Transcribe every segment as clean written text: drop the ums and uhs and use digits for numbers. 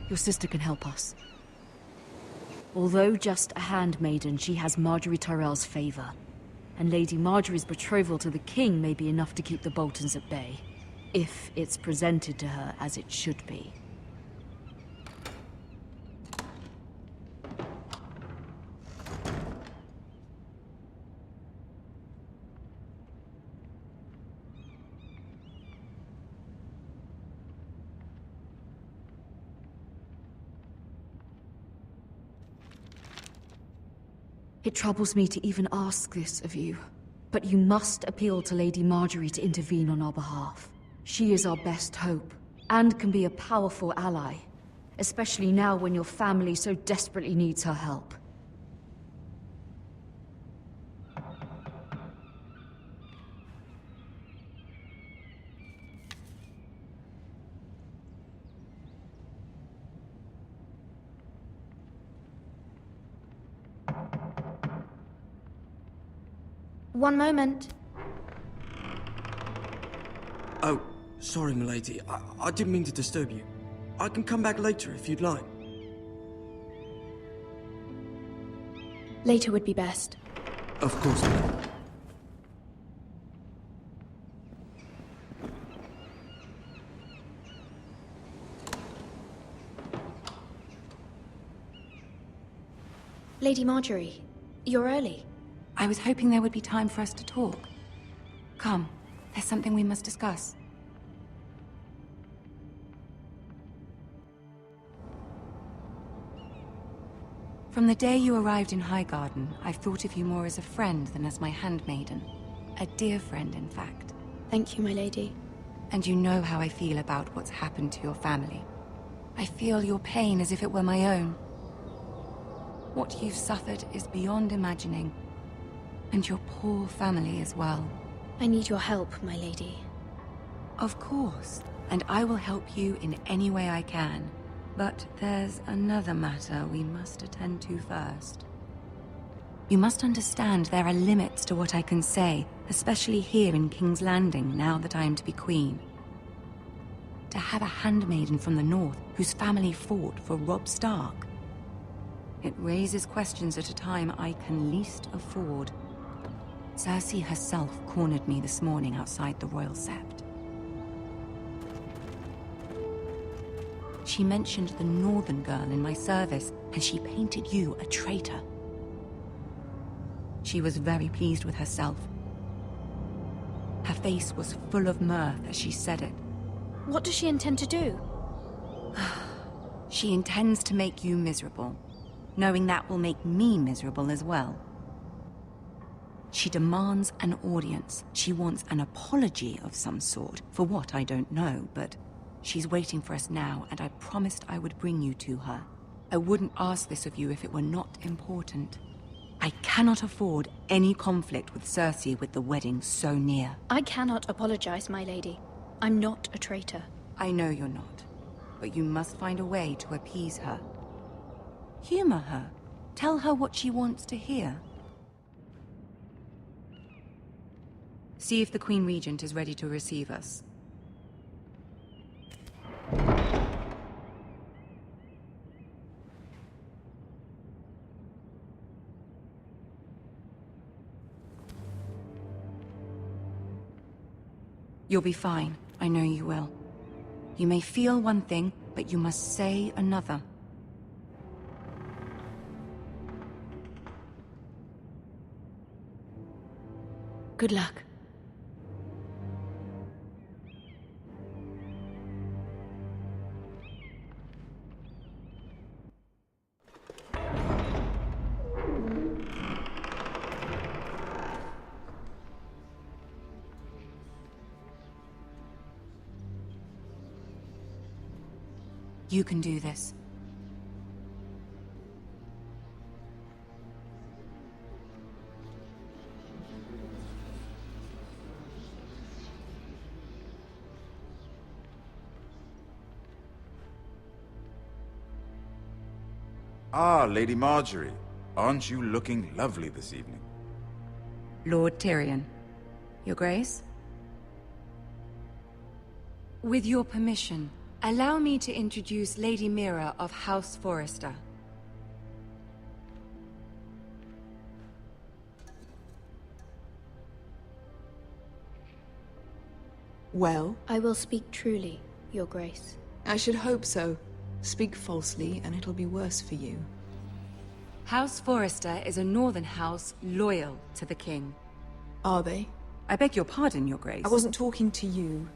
Your sister can help us. Although just a handmaiden, she has Marjorie Tyrell's favor. And Lady Marjorie's betrothal to the king may be enough to keep the Boltons at bay. If it's presented to her as it should be. It troubles me to even ask this of you, but you must appeal to Lady Marjorie to intervene on our behalf. She is our best hope, and can be a powerful ally, especially now when your family so desperately needs her help. One moment. Oh, sorry, milady. I didn't mean to disturb you. I can come back later if you'd like. Later would be best. Of course, milady. Lady Marjorie, you're early. I was hoping there would be time for us to talk. Come, there's something we must discuss. From the day you arrived in Highgarden, I've thought of you more as a friend than as my handmaiden. A dear friend, in fact. Thank you, my lady. And you know how I feel about what's happened to your family. I feel your pain as if it were my own. What you've suffered is beyond imagining. And your poor family as well. I need your help, my lady. Of course, and I will help you in any way I can. But there's another matter we must attend to first. You must understand there are limits to what I can say, especially here in King's Landing, now that I am to be queen. To have a handmaiden from the north whose family fought for Robb Stark. It raises questions at a time I can least afford. Cersei herself cornered me this morning outside the Royal Sept. She mentioned the northern girl in my service, and she painted you a traitor. She was very pleased with herself. Her face was full of mirth as she said it. What does she intend to do? She intends to make you miserable, knowing that will make me miserable as well. She demands an audience. She wants an apology of some sort, for what I don't know, but she's waiting for us now, and I promised I would bring you to her. I wouldn't ask this of you if it were not important. I cannot afford any conflict with Cersei with the wedding so near. I cannot apologize, my lady. I'm not a traitor. I know you're not, but you must find a way to appease her. Humor her. Tell her what she wants to hear. See if the Queen Regent is ready to receive us. You'll be fine. I know you will. You may feel one thing, but you must say another. Good luck. You can do this. Ah, Lady Marjorie. Aren't you looking lovely this evening? Lord Tyrion. Your Grace? With your permission, Allow me to introduce Lady Mira of House Forrester. Well? I will speak truly, Your Grace. I should hope so. Speak falsely, and it'll be worse for you. House Forrester is a northern house loyal to the king. Are they? I beg your pardon, Your Grace. I wasn't talking to you.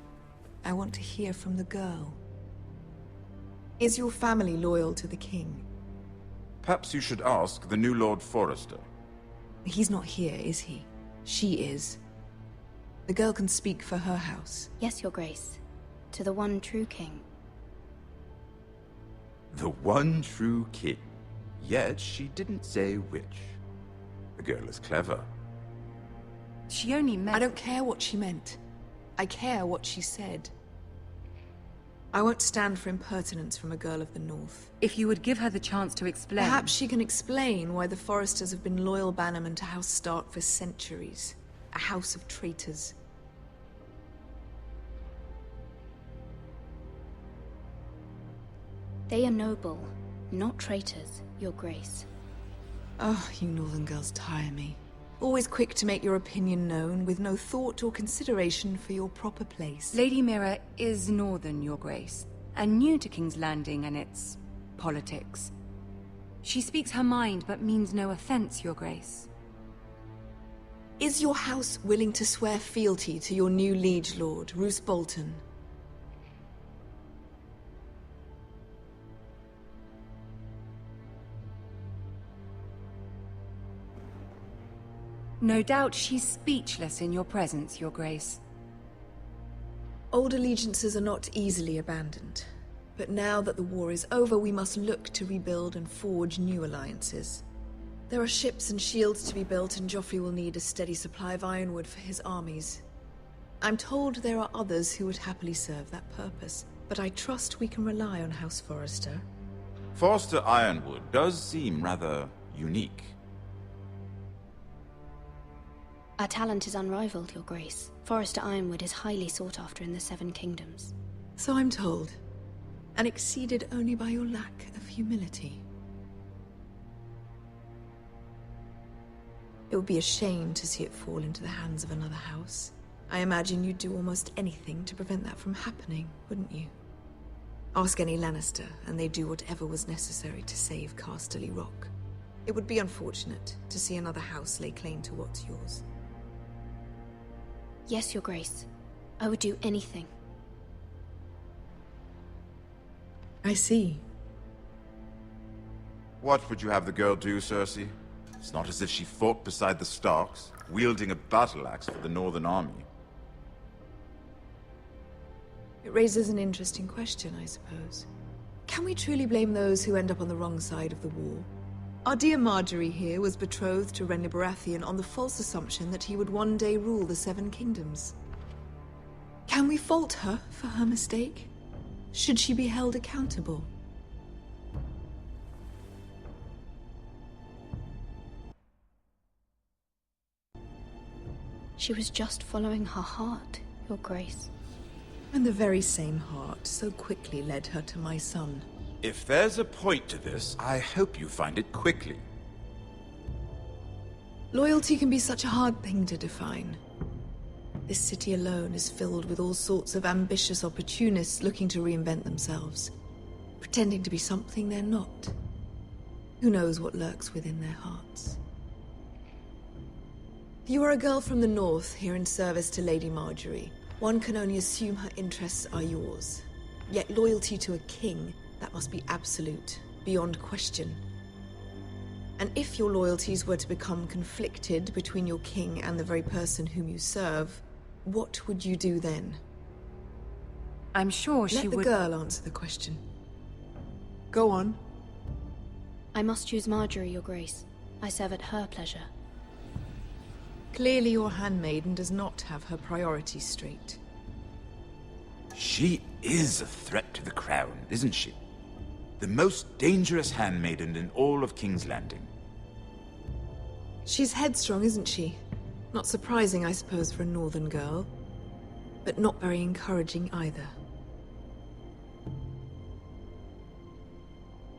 I want to hear from the girl. Is your family loyal to the king? Perhaps you should ask the new Lord Forrester. He's not here, is he? She is. The girl can speak for her house. Yes, Your Grace. To the one true king. The one true king. Yet she didn't say which. The girl is clever. She only meant... I don't care what she meant. I care what she said. I won't stand for impertinence from a girl of the North. If you would give her the chance to explain... Perhaps she can explain why the Forresters have been loyal bannermen to House Stark for centuries. A house of traitors. They are noble, not traitors, Your Grace. Oh, you Northern girls tire me. Always quick to make your opinion known, with no thought or consideration for your proper place. Lady Mira is northern, Your Grace, and new to King's Landing and its... politics. She speaks her mind, but means no offense, Your Grace. Is your house willing to swear fealty to your new liege lord, Roose Bolton? No doubt she's speechless in your presence, Your Grace. Old allegiances are not easily abandoned. But now that the war is over, we must look to rebuild and forge new alliances. There are ships and shields to be built, and Joffrey will need a steady supply of ironwood for his armies. I'm told there are others who would happily serve that purpose, but I trust we can rely on House Forrester. Forrester Ironwood does seem rather unique. Our talent is unrivaled, Your Grace. Forrester Ironwood is highly sought after in the Seven Kingdoms. So I'm told. And exceeded only by your lack of humility. It would be a shame to see it fall into the hands of another house. I imagine you'd do almost anything to prevent that from happening, wouldn't you? Ask any Lannister, and they'd do whatever was necessary to save Casterly Rock. It would be unfortunate to see another house lay claim to what's yours. Yes, Your Grace. I would do anything. I see. What would you have the girl do, Cersei? It's not as if she fought beside the Starks, wielding a battle axe for the Northern Army. It raises an interesting question, I suppose. Can we truly blame those who end up on the wrong side of the war? Our dear Marjorie here was betrothed to Renly Baratheon on the false assumption that he would one day rule the Seven Kingdoms. Can we fault her for her mistake? Should she be held accountable? She was just following her heart, Your Grace. And the very same heart so quickly led her to my son. If there's a point to this, I hope you find it quickly. Loyalty can be such a hard thing to define. This city alone is filled with all sorts of ambitious opportunists looking to reinvent themselves, pretending to be something they're not. Who knows what lurks within their hearts? You are a girl from the north, here in service to Lady Marjorie. One can only assume her interests are yours. Yet loyalty to a king, that must be absolute, beyond question. And if your loyalties were to become conflicted between your king and the very person whom you serve, what would you do then? I'm sure she would... Let the girl answer the question. Go on. I must choose Marjorie, Your Grace. I serve at her pleasure. Clearly your handmaiden does not have her priorities straight. She is a threat to the crown, isn't she? The most dangerous handmaiden in all of King's Landing. She's headstrong, isn't she? Not surprising, I suppose, for a northern girl. But not very encouraging either.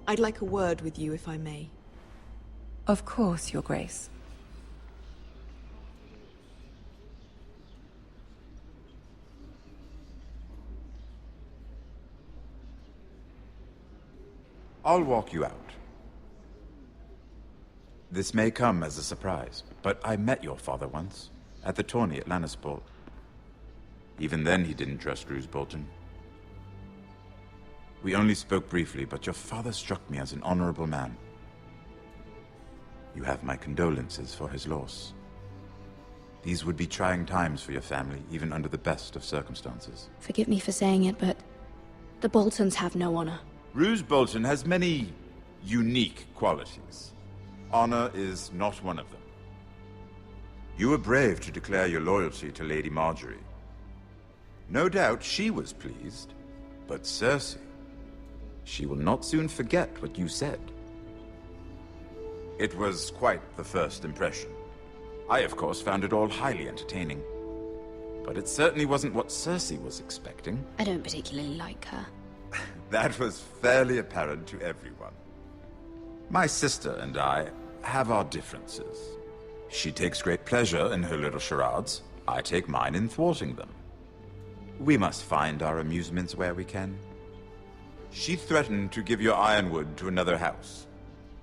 I'd like a word with you, if I may. Of course, Your Grace. I'll walk you out. This may come as a surprise, but I met your father once, at the tourney at Lannisport. Even then he didn't trust Roose Bolton. We only spoke briefly, but your father struck me as an honorable man. You have my condolences for his loss. These would be trying times for your family, even under the best of circumstances. Forgive me for saying it, but the Boltons have no honor. Roose Bolton has many unique qualities. Honor is not one of them. You were brave to declare your loyalty to Lady Marjorie. No doubt she was pleased, but Cersei, she will not soon forget what you said. It was quite the first impression. I, of course, found it all highly entertaining. But it certainly wasn't what Cersei was expecting. I don't particularly like her. That was fairly apparent to everyone. My sister and I have our differences. She takes great pleasure in her little charades. I take mine in thwarting them. We must find our amusements where we can. She threatened to give your ironwood to another house.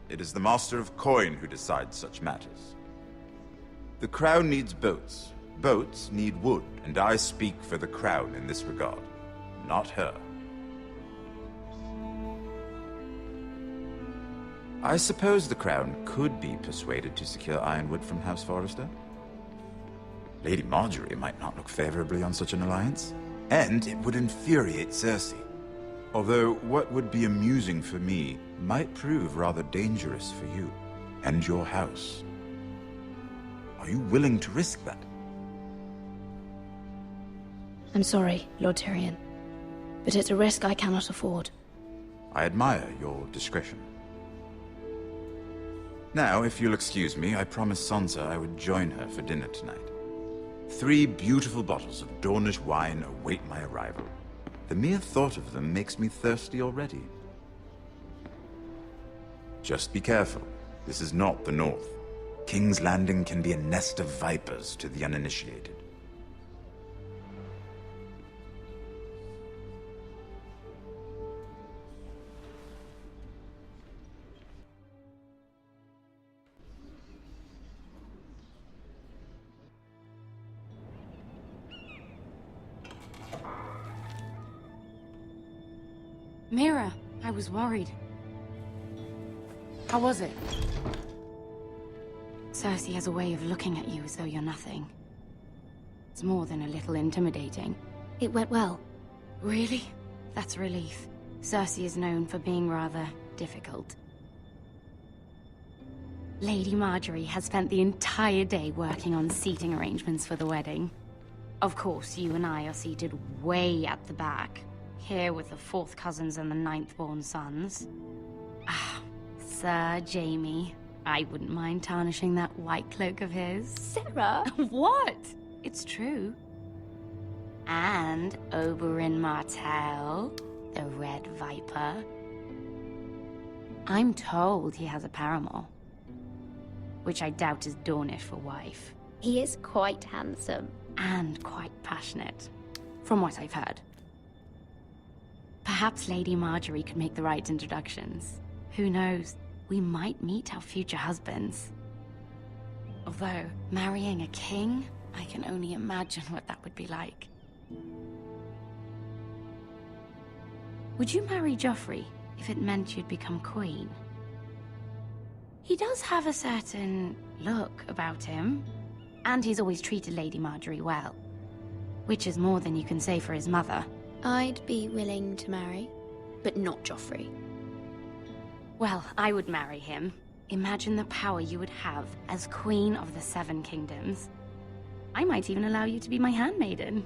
It is the Master of Coin who decides such matters. The Crown needs boats. Boats need wood, and I speak for the Crown in this regard, not her. I suppose the Crown could be persuaded to secure ironwood from House Forrester. Lady Marjorie might not look favorably on such an alliance, and it would infuriate Cersei. Although what would be amusing for me might prove rather dangerous for you and your house. Are you willing to risk that? I'm sorry, Lord Tyrion, but it's a risk I cannot afford. I admire your discretion. Now, if you'll excuse me, I promised Sansa I would join her for dinner tonight. 3 beautiful bottles of Dornish wine await my arrival. The mere thought of them makes me thirsty already. Just be careful. This is not the North. King's Landing can be a nest of vipers to the uninitiated. Mira, I was worried. How was it? Cersei has a way of looking at you as though you're nothing. It's more than a little intimidating. It went well. Really? That's a relief. Cersei is known for being rather difficult. Lady Marjorie has spent the entire day working on seating arrangements for the wedding. Of course, you and I are seated way at the back. Here with the 4th cousins and the 9th-born sons. Ah, Sir Jaime. I wouldn't mind tarnishing that white cloak of his. Sarah! What? It's true. And Oberyn Martell, the Red Viper. I'm told he has a paramour. Which I doubt is Dornish for wife. He is quite handsome. And quite passionate, from what I've heard. Perhaps Lady Marjorie could make the right introductions. Who knows? We might meet our future husbands. Although, marrying a king, I can only imagine what that would be like. Would you marry Joffrey if it meant you'd become queen? He does have a certain look about him, and he's always treated Lady Marjorie well. Which is more than you can say for his mother. I'd be willing to marry, but not Joffrey. Well, I would marry him. Imagine the power you would have as Queen of the 7 Kingdoms. I might even allow you to be my handmaiden.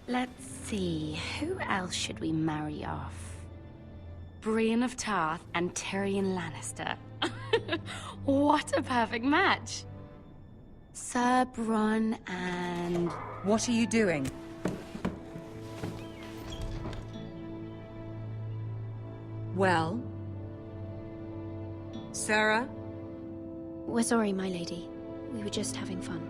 Let's see, who else should we marry off? Brienne of Tarth and Tyrion Lannister. What a perfect match! Sir Bronn and... What are you doing? Well? Sarah? We're sorry, my lady. We were just having fun.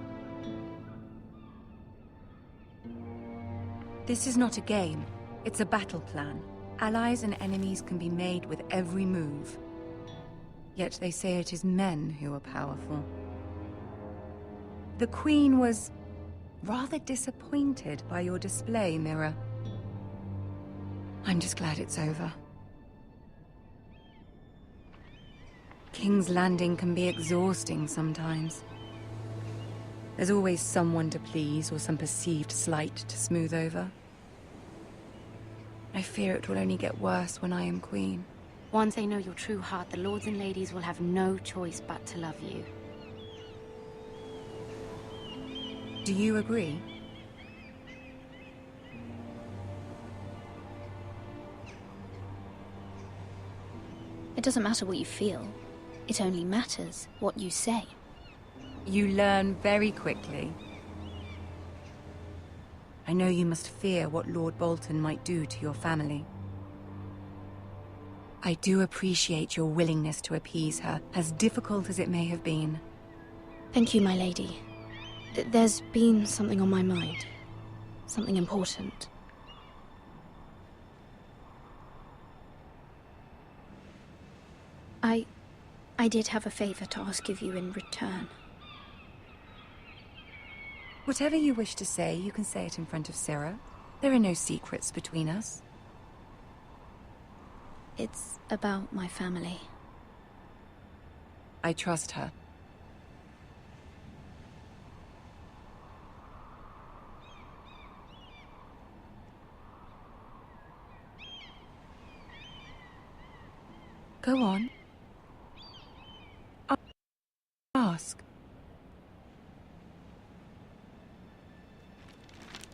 This is not a game. It's a battle plan. Allies and enemies can be made with every move. Yet they say it is men who are powerful. The Queen was rather disappointed by your display, Mirror. I'm just glad it's over. King's Landing can be exhausting sometimes. There's always someone to please or some perceived slight to smooth over. I fear it will only get worse when I am Queen. Once they know your true heart, the lords and ladies will have no choice but to love you. Do you agree? It doesn't matter what you feel. It only matters what you say. You learn very quickly. I know you must fear what Lord Bolton might do to your family. I do appreciate your willingness to appease her, as difficult as it may have been. Thank you, my lady. There's been something on my mind. Something important. I did have a favor to ask of you in return. Whatever you wish to say, you can say it in front of Sarah. There are no secrets between us. It's about my family. I trust her. Go on. Ask.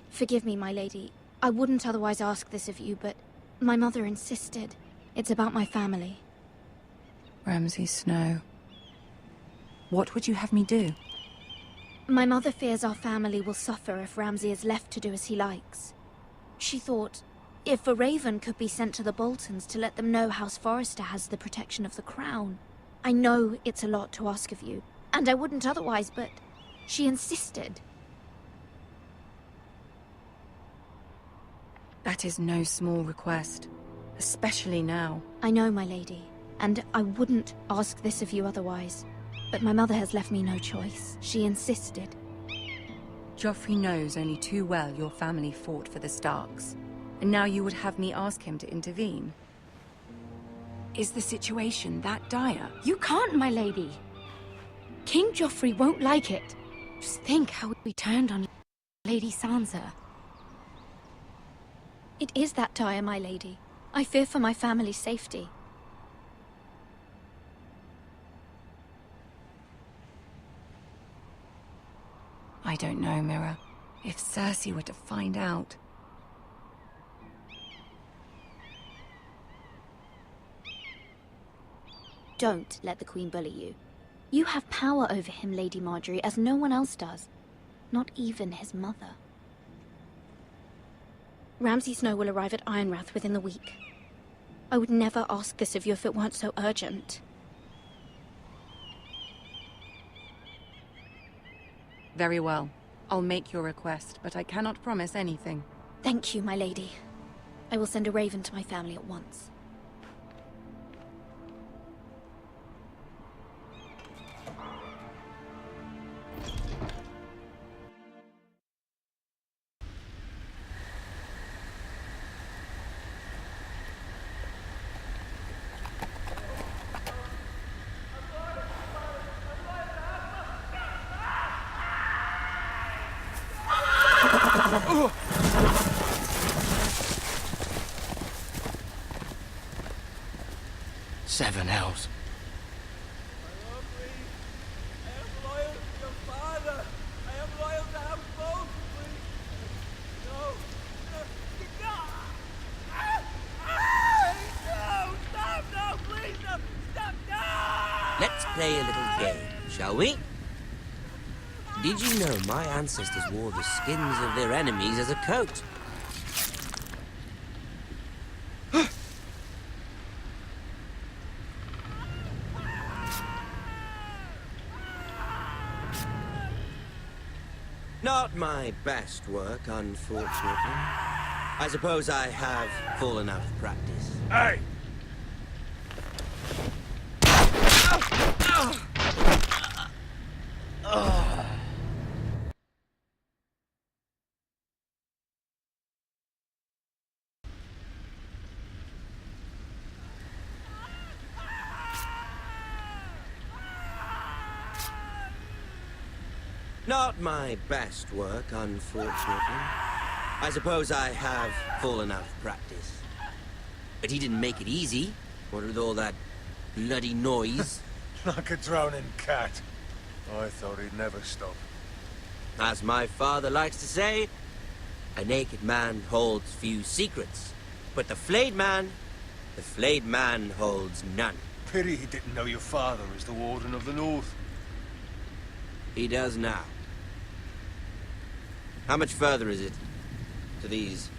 Forgive me, my lady. I wouldn't otherwise ask this of you, but my mother insisted. It's about my family. Ramsay Snow. What would you have me do? My mother fears our family will suffer if Ramsay is left to do as he likes. She thought, if a raven could be sent to the Boltons to let them know House Forrester has the protection of the crown. I know it's a lot to ask of you, and I wouldn't otherwise, but she insisted. That is no small request, especially now. I know, my lady, and I wouldn't ask this of you otherwise. But my mother has left me no choice. She insisted. Joffrey knows only too well your family fought for the Starks, and now you would have me ask him to intervene. Is the situation that dire? You can't, my lady. King Joffrey won't like it. Just think how we turned on Lady Sansa. It is that dire, my lady. I fear for my family's safety. I don't know, Mirror. If Cersei were to find out... Don't let the Queen bully you. You have power over him, Lady Marjorie, as no one else does. Not even his mother. Ramsay Snow will arrive at Ironrath within the week. I would never ask this of you if it weren't so urgent. Very well. I'll make your request, but I cannot promise anything. Thank you, my lady. I will send a raven to my family at once. Seven hells. Let's play a little game, shall we? Did you know my ancestors wore the skins of their enemies as a coat? Not my best work, unfortunately. I suppose I have fallen out of practice. Hey! Not my best work, unfortunately. I suppose I have fallen out of practice. But he didn't make it easy, what with all that bloody noise. Like a drowning cat. I thought he'd never stop. As my father likes to say, a naked man holds few secrets. But the flayed man holds none. Pity he didn't know your father is the Warden of the North. He does now. How much further is it to these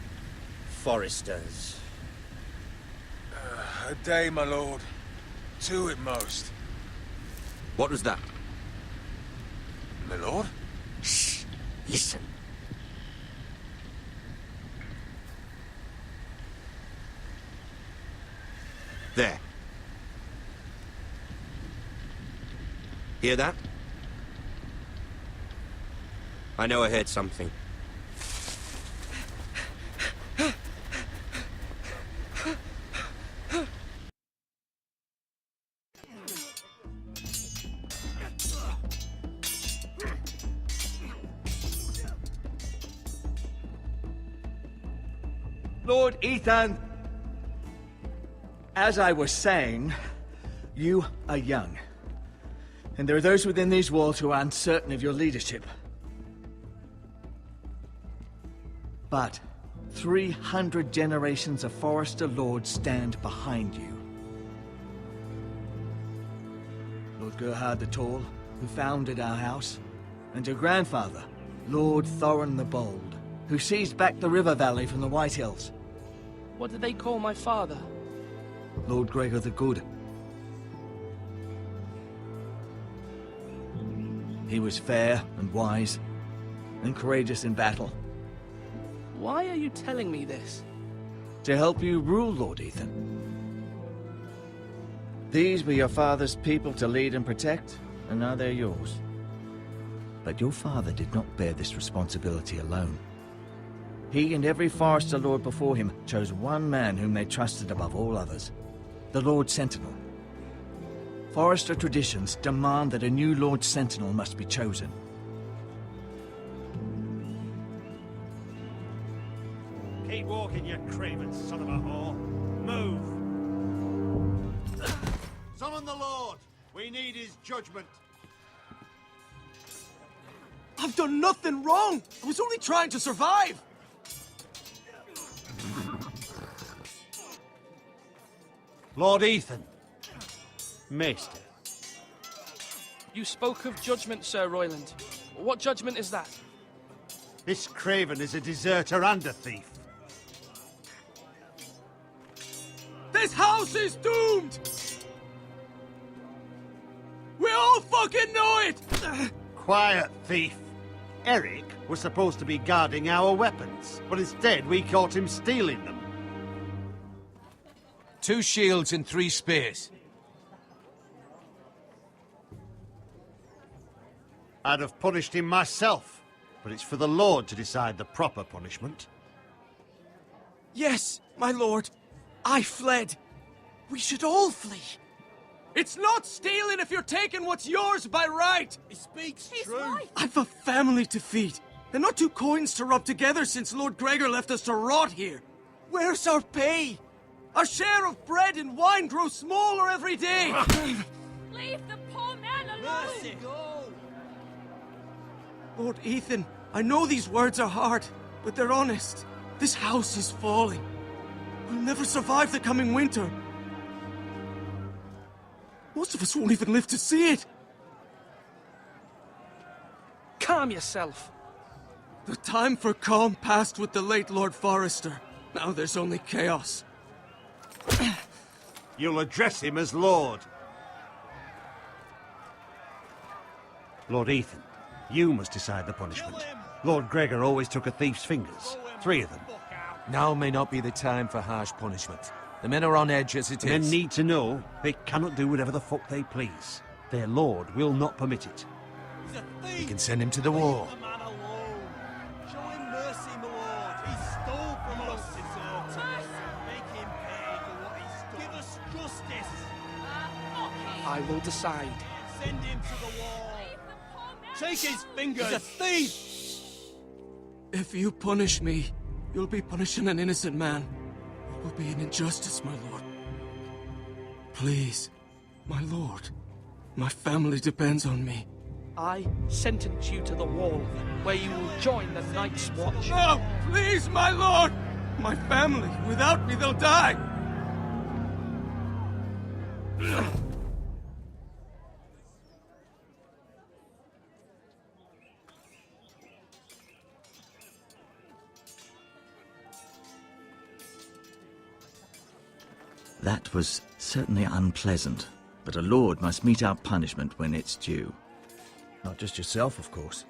foresters? A day, my lord. 2 at most. What was that? My lord? Shh! Listen. There. Hear that? I know I heard something. Lord Ethan, as I was saying, you are young. And there are those within these walls who are uncertain of your leadership. But 300 generations of Forester Lords stand behind you. Lord Gerhard the Tall, who founded our house, and your grandfather, Lord Thorin the Bold, who seized back the river valley from the White Hills. What did they call my father? Lord Gregor the Good. He was fair and wise, and courageous in battle. Why are you telling me this? To help you rule, Lord Ethan. These were your father's people to lead and protect, and now they're yours. But your father did not bear this responsibility alone. He and every Forester Lord before him chose one man whom they trusted above all others, the Lord Sentinel. Forester traditions demand that a new Lord Sentinel must be chosen. Keep walking, you craven son of a whore. Move! Summon the Lord! We need his judgment. I've done nothing wrong! I was only trying to survive! Lord Ethan. Maester. You spoke of judgment, Sir Royland. What judgment is that? This craven is a deserter and a thief. This house is doomed! We all fucking know it! Quiet, thief. Eric was supposed to be guarding our weapons, but instead we caught him stealing them. 2 shields and 3 spears. I'd have punished him myself, but it's for the Lord to decide the proper punishment. Yes, my lord. I fled. We should all flee. It's not stealing if you're taking what's yours by right. He speaks true. I've a family to feed, and not 2 coins to rub together since Lord Gregor left us to rot here. Where's our pay? Our share of bread and wine grows smaller every day. Leave the poor man alone! Mercy, go! Lord Ethan, I know these words are hard, but they're honest. This house is falling. We'll never survive the coming winter. Most of us won't even live to see it. Calm yourself. The time for calm passed with the late Lord Forester. Now there's only chaos. You'll address him as Lord. Lord Ethan, you must decide the punishment. Lord Gregor always took a thief's fingers. 3 of them. Now may not be the time for harsh punishment. The men are on edge as it The is. men need to know they cannot do whatever the fuck they please. Their lord will not permit it. We can send him to the wall. The man alone. Show him mercy, my lord. He stole from us. Make him pay for what he stole. Give us justice. I will decide. Send him to the wall. Take his fingers. He's a thief. If you punish me, you'll be punishing an innocent man. It will be an injustice, my lord. Please, my lord. My family depends on me. I sentence you to the wall, where you will join the Night's Watch. No, please, my lord! My family, without me, they'll die! That was certainly unpleasant, but a lord must mete out punishment when it's due. Not just yourself, of course.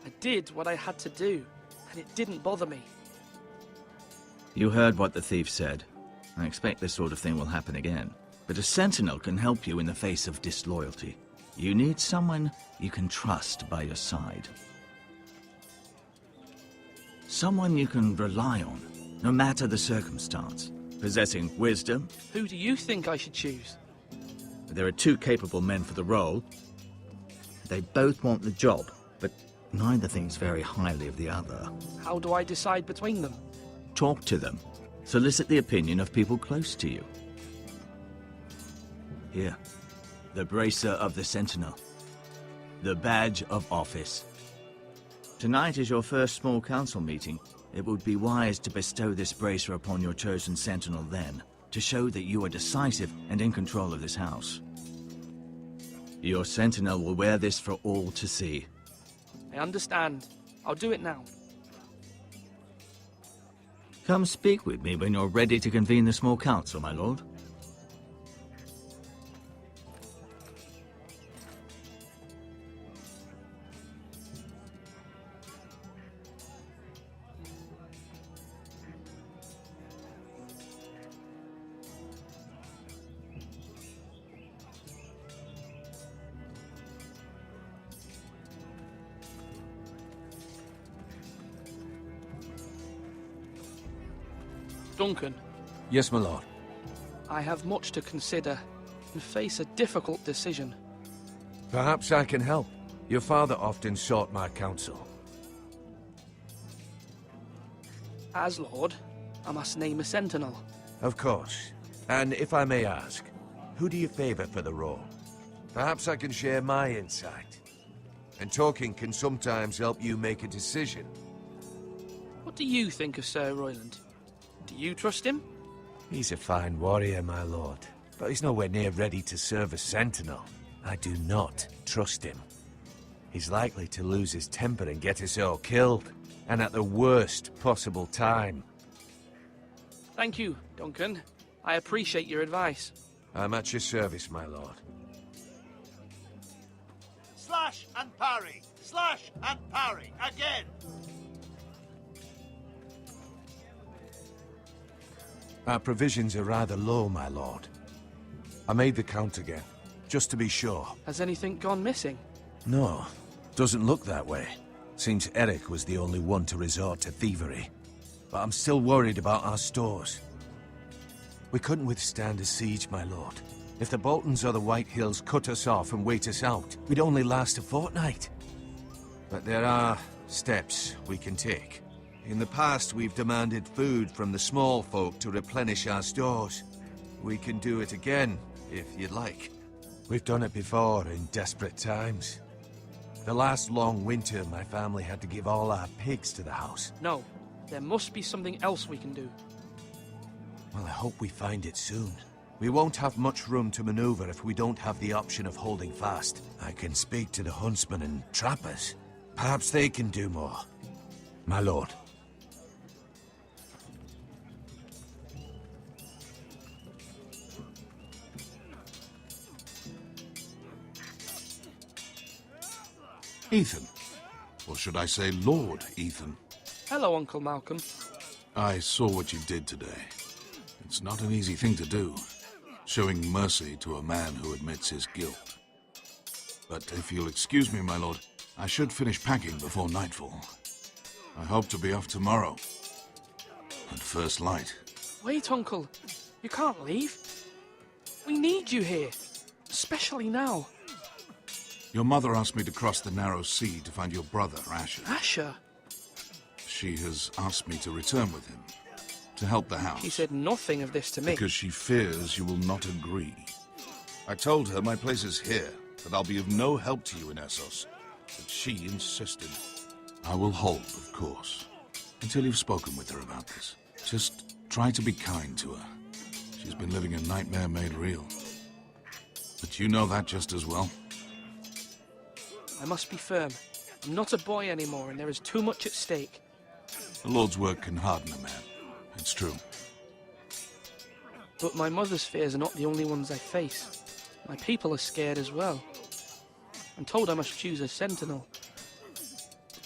I did what I had to do, and it didn't bother me. You heard what the thief said. I expect this sort of thing will happen again. But a sentinel can help you in the face of disloyalty. You need someone you can trust by your side. Someone you can rely on, no matter the circumstance. Possessing wisdom. Who do you think I should choose? There are 2 capable men for the role. They both want the job, but neither thinks very highly of the other. How do I decide between them? Talk to them. Solicit the opinion of people close to you. Here, the bracer of the Sentinel. The badge of office. Tonight is your first small council meeting. It would be wise to bestow this bracer upon your chosen Sentinel then, to show that you are decisive and in control of this house. Your Sentinel will wear this for all to see. I understand. I'll do it now. Come speak with me when you're ready to convene the small council, my lord. Duncan. Yes, my lord. I have much to consider and face a difficult decision. Perhaps I can help. Your father often sought my counsel. As Lord, I must name a sentinel. Of course. And if I may ask, who do you favor for the role? Perhaps I can share my insight. And talking can sometimes help you make a decision. What do you think of Sir Royland? Do you trust him? He's a fine warrior, my lord. But he's nowhere near ready to serve as sentinel. I do not trust him. He's likely to lose his temper and get us all killed. And at the worst possible time. Thank you, Duncan. I appreciate your advice. I'm at your service, my lord. Slash and parry! Slash and parry! Again! Our provisions are rather low, my lord. I made the count again, just to be sure. Has anything gone missing? No, doesn't look that way. Seems Eric was the only one to resort to thievery. But I'm still worried about our stores. We couldn't withstand a siege, my lord. If the Boltons or the White Hills cut us off and wait us out, we'd only last a fortnight. But there are steps we can take. In the past, we've demanded food from the small folk to replenish our stores. We can do it again, if you'd like. We've done it before in desperate times. The last long winter, my family had to give all our pigs to the house. No, there must be something else we can do. Well, I hope we find it soon. We won't have much room to maneuver if we don't have the option of holding fast. I can speak to the huntsmen and trappers. Perhaps they can do more. My lord. Ethan, was should I say Lord Ethan. Hello, Uncle Malcolm. I saw what you did today. It's not an easy thing to do, showing mercy to a man who admits his guilt. But if you'll excuse me, my lord, I should finish packing before nightfall. I hope to be off tomorrow. At first light. Wait, Uncle. You can't leave. We need you here. Especially now. Your mother asked me to cross the narrow sea to find your brother, Asher. Asher? She has asked me to return with him, to help the house. She said nothing of this to me. Because she fears you will not agree. I told her my place is here, that I'll be of no help to you in Essos. But she insisted. I will hold, of course, until you've spoken with her about this. Just try to be kind to her. She's been living a nightmare made real. But you know that just as well. I must be firm. I'm not a boy anymore, and there is too much at stake. The Lord's work can harden a man. It's true. But my mother's fears are not the only ones I face. My people are scared as well. I'm told I must choose a sentinel.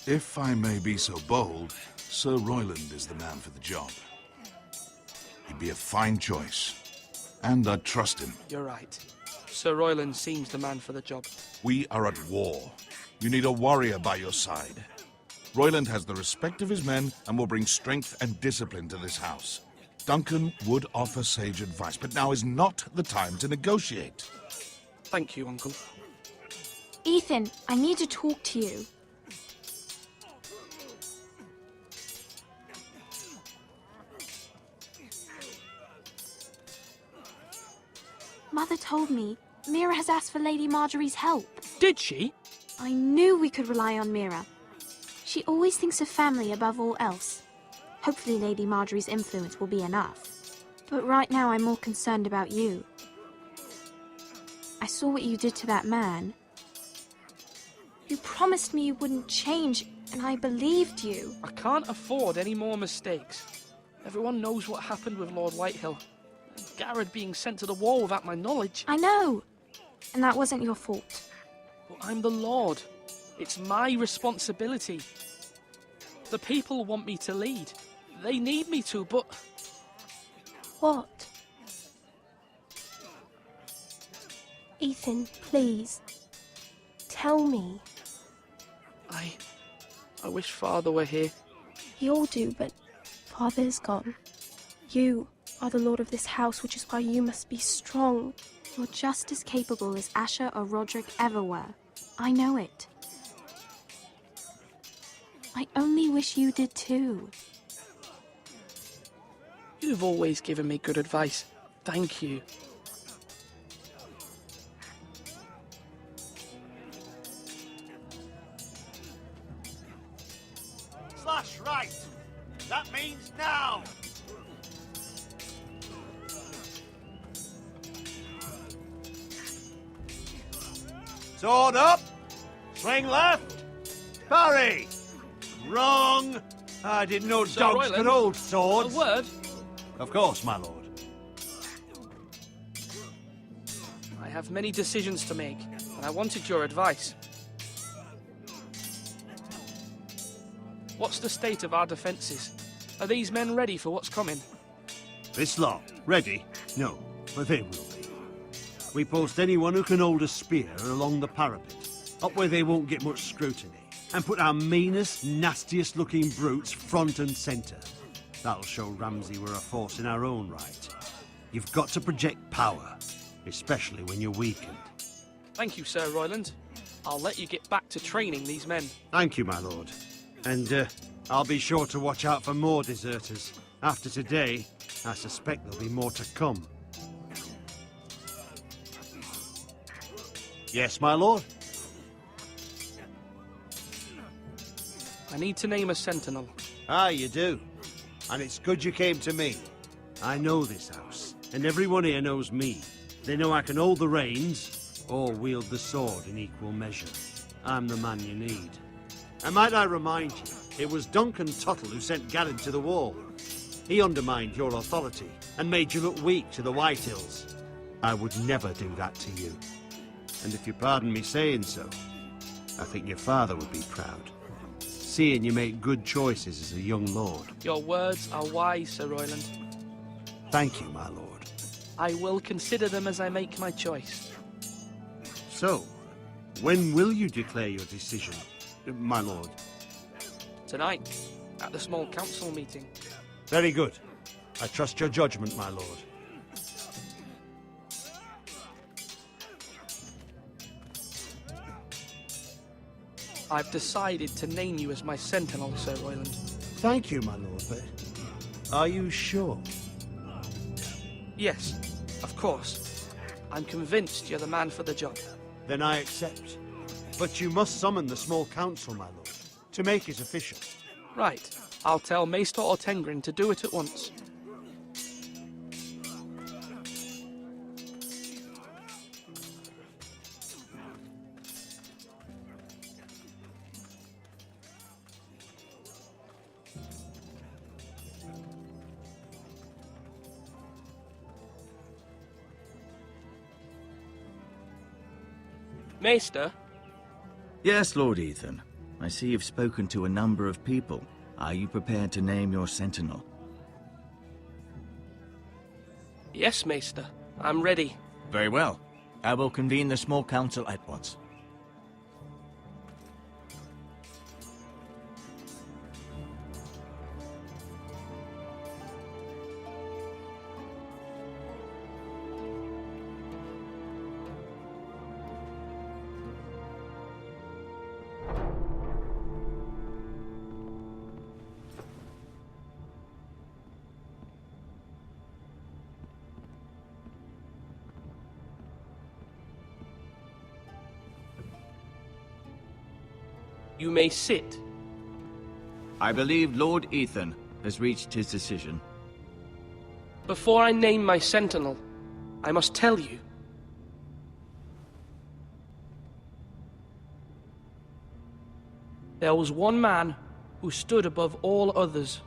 If I may be so bold, Sir Royland is the man for the job. He'd be a fine choice. And I'd trust him. You're right. Sir Royland seems the man for the job. We are at war. You need a warrior by your side. Royland has the respect of his men and will bring strength and discipline to this house. Duncan would offer sage advice, but now is not the time to negotiate. Thank you, Uncle. Ethan, I need to talk to you. Mother told me Mira has asked for Lady Marjorie's help. Did she? I knew we could rely on Mira. She always thinks of family above all else. Hopefully Lady Marjorie's influence will be enough. But right now I'm more concerned about you. I saw what you did to that man. You promised me you wouldn't change, and I believed you. I can't afford any more mistakes. Everyone knows what happened with Lord Whitehill. Garrett being sent to the wall without my knowledge. I know. And that wasn't your fault. But I'm the Lord. It's my responsibility. The people want me to lead. They need me to, but... What? Ethan, please. Tell me. I wish Father were here. We all do, but Father's gone. You are the lord of this house, which is why you must be strong. You're just as capable as Asher or Roderick ever were. I know it. I only wish you did too. You've always given me good advice. Thank you. Slash right! That means now! Sword up! Swing left! Parry! Wrong! I didn't know Sir dogs Royland, could hold swords. A word? Of course, my lord. I have many decisions to make, and I wanted your advice. What's the state of our defences? Are these men ready for what's coming? This lot, ready? No, but they will be. We post anyone who can hold a spear along the parapet, up where they won't get much scrutiny, and put our meanest, nastiest looking brutes front and centre. That'll show Ramsay we're a force in our own right. You've got to project power, especially when you're weakened. Thank you, Sir Royland. I'll let you get back to training these men. Thank you, my lord. And I'll be sure to watch out for more deserters. After today, I suspect there'll be more to come. Yes, my lord? I need to name a sentinel. Ah, you do. And it's good you came to me. I know this house, and everyone here knows me. They know I can hold the reins, or wield the sword in equal measure. I'm the man you need. And might I remind you, it was Duncan Tuttle who sent Garrett to the wall. He undermined your authority, and made you look weak to the Whitehills. I would never do that to you. And if you pardon me saying so, I think your father would be proud. seeing you make good choices as a young lord. Your words are wise, Sir Royland. Thank you, my lord. I will consider them as I make my choice. So, when will you declare your decision, my lord? Tonight, at the small council meeting. Very good. I trust your judgment, my lord. I've decided to name you as my sentinel, Sir Royland. Thank you, my lord, but are you sure? Yes, of course. I'm convinced you're the man for the job. Then I accept. But you must summon the small council, my lord, to make it official. Right. I'll tell Maester Ortengrin to do it at once. Maester? Yes, Lord Ethan. I see you've spoken to a number of people. Are you prepared to name your sentinel? Yes, Maester. I'm ready. Very well. I will convene the small council at once. You may sit. I believe Lord Ethan has reached his decision. Before I name my sentinel, I must tell you. There was one man who stood above all others.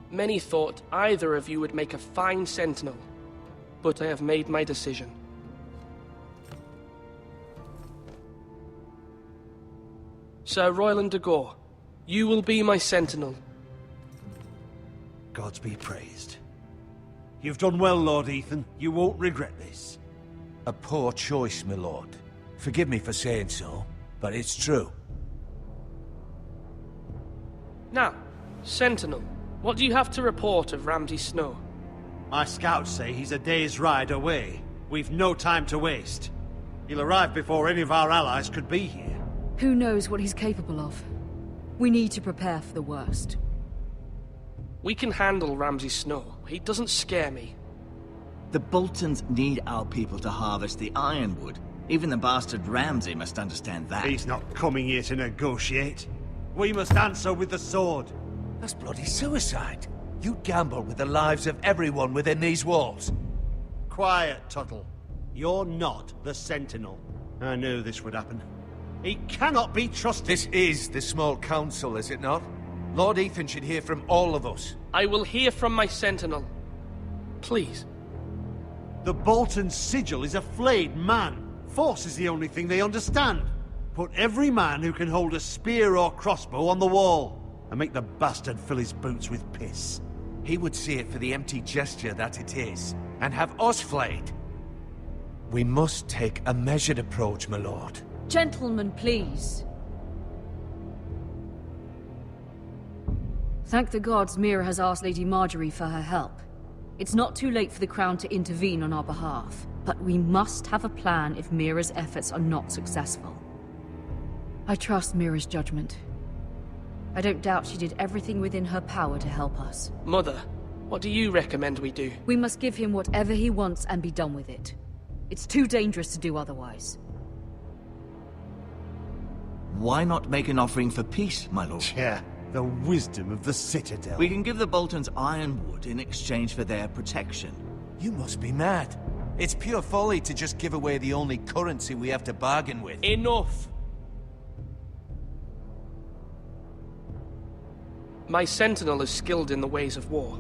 Many thought either of you would make a fine sentinel, but I have made my decision. Sir Royland de Gore, you will be my sentinel. Gods be praised. You've done well, Lord Ethan. You won't regret this. A poor choice, my lord. Forgive me for saying so, but it's true. Now, Sentinel, what do you have to report of Ramsay Snow? My scouts say he's a day's ride away. We've no time to waste. He'll arrive before any of our allies could be here. Who knows what he's capable of? We need to prepare for the worst. We can handle Ramsay Snow. He doesn't scare me. The Boltons need our people to harvest the ironwood. Even the bastard Ramsay must understand that. He's not coming here to negotiate. We must answer with the sword. That's bloody suicide. You'd gamble with the lives of everyone within these walls. Quiet, Tuttle. You're not the Sentinel. I knew this would happen. He cannot be trusted. This is the small council, is it not? Lord Ethan should hear from all of us. I will hear from my sentinel. Please. The Bolton sigil is a flayed man. Force is the only thing they understand. Put every man who can hold a spear or crossbow on the wall, and make the bastard fill his boots with piss. He would see it for the empty gesture that it is, and have us flayed. We must take a measured approach, my lord. Gentlemen, please. Thank the gods Mira has asked Lady Marjorie for her help. It's not too late for the Crown to intervene on our behalf, but we must have a plan if Mira's efforts are not successful. I trust Mira's judgment. I don't doubt she did everything within her power to help us. Mother, what do you recommend we do? We must give him whatever he wants and be done with it. It's too dangerous to do otherwise. Why not make an offering for peace, my lord? Yeah, the wisdom of the Citadel. We can give the Boltons ironwood in exchange for their protection. You must be mad. It's pure folly to just give away the only currency we have to bargain with. Enough! My sentinel is skilled in the ways of war.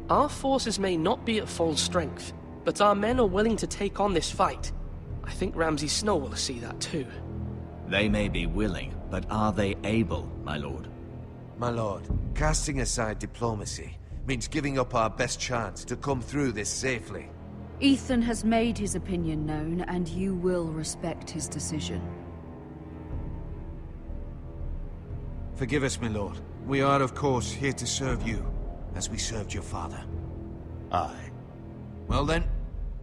Our forces may not be at full strength, but our men are willing to take on this fight. I think Ramsay Snow will see that too. They may be willing, But are they able, my lord? My lord, casting aside diplomacy means giving up our best chance to come through this safely. Ethan has made his opinion known, and you will respect his decision. Forgive us, my lord. We are, of course, here to serve you, as we served your father. Aye. Well then,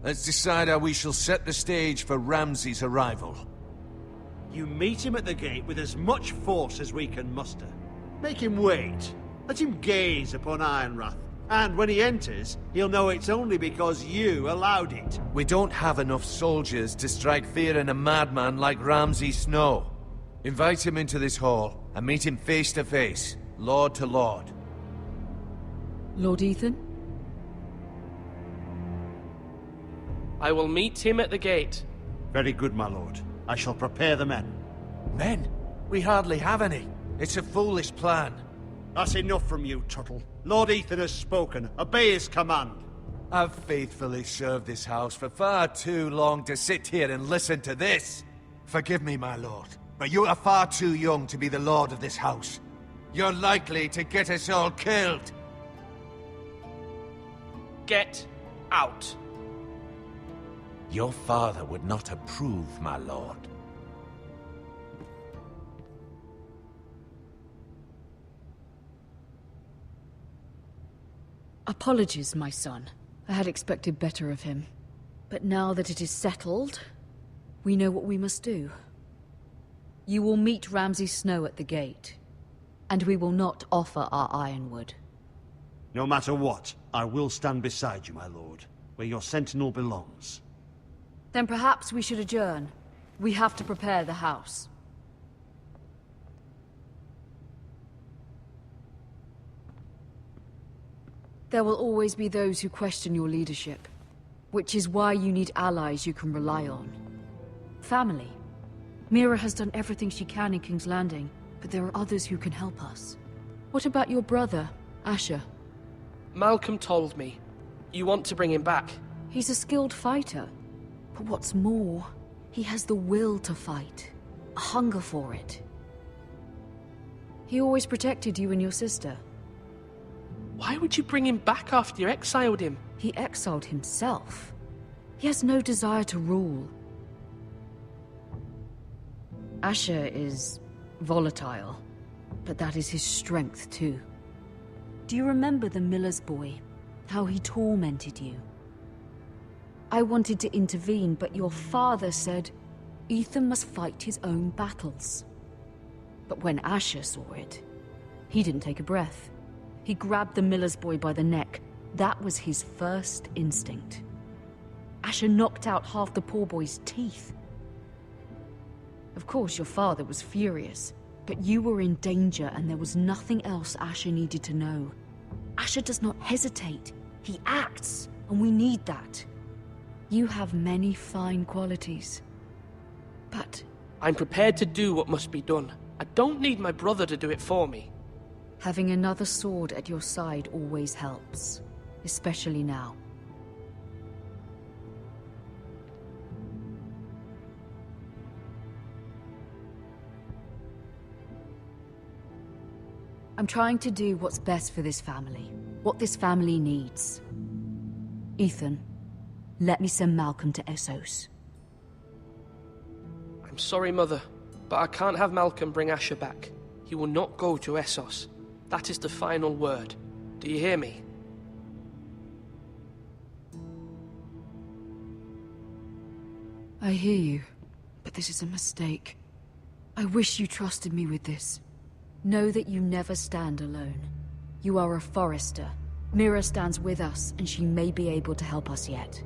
let's decide how we shall set the stage for Ramsay's arrival. You meet him at the gate with as much force as we can muster. Make him wait. Let him gaze upon Ironrath. And when he enters, he'll know it's only because you allowed it. We don't have enough soldiers to strike fear in a madman like Ramsay Snow. Invite him into this hall, and meet him face to face, lord to lord. Lord Ethan? I will meet him at the gate. Very good, my lord. I shall prepare the men. Men? We hardly have any. It's a foolish plan. That's enough from you, Tuttle. Lord Ethan has spoken. Obey his command. I've faithfully served this house for far too long to sit here and listen to this. Forgive me, my lord, but you are far too young to be the lord of this house. You're likely to get us all killed. Get out. Your father would not approve, my lord. Apologies, my son. I had expected better of him. But now that it is settled, we know what we must do. You will meet Ramsay Snow at the gate, and we will not offer our ironwood. No matter what, I will stand beside you, my lord, where your sentinel belongs. Then perhaps we should adjourn. We have to prepare the house. There will always be those who question your leadership, which is why you need allies you can rely on. Family. Mira has done everything she can in King's Landing, but there are others who can help us. What about your brother, Asher? Malcolm told me. You want to bring him back? He's a skilled fighter. But what's more, he has the will to fight. A hunger for it. He always protected you and your sister. Why would you bring him back after you exiled him? He exiled himself. He has no desire to rule. Asher is volatile, but that is his strength too. Do you remember the miller's boy? How he tormented you? I wanted to intervene, but your father said Ethan must fight his own battles. But when Asher saw it, he didn't take a breath. He grabbed the miller's boy by the neck. That was his first instinct. Asher knocked out half the poor boy's teeth. Of course, your father was furious, but you were in danger and there was nothing else Asher needed to know. Asher does not hesitate. He acts, and we need that. You have many fine qualities, but... I'm prepared to do what must be done. I don't need my brother to do it for me. Having another sword at your side always helps, especially now. I'm trying to do what's best for this family, what this family needs. Ethan, let me send Malcolm to Essos. I'm sorry, Mother, but I can't have Malcolm bring Asher back. He will not go to Essos. That is the final word. Do you hear me? I hear you, but this is a mistake. I wish you trusted me with this. Know that you never stand alone. You are a Forester. Mira stands with us, and she may be able to help us yet.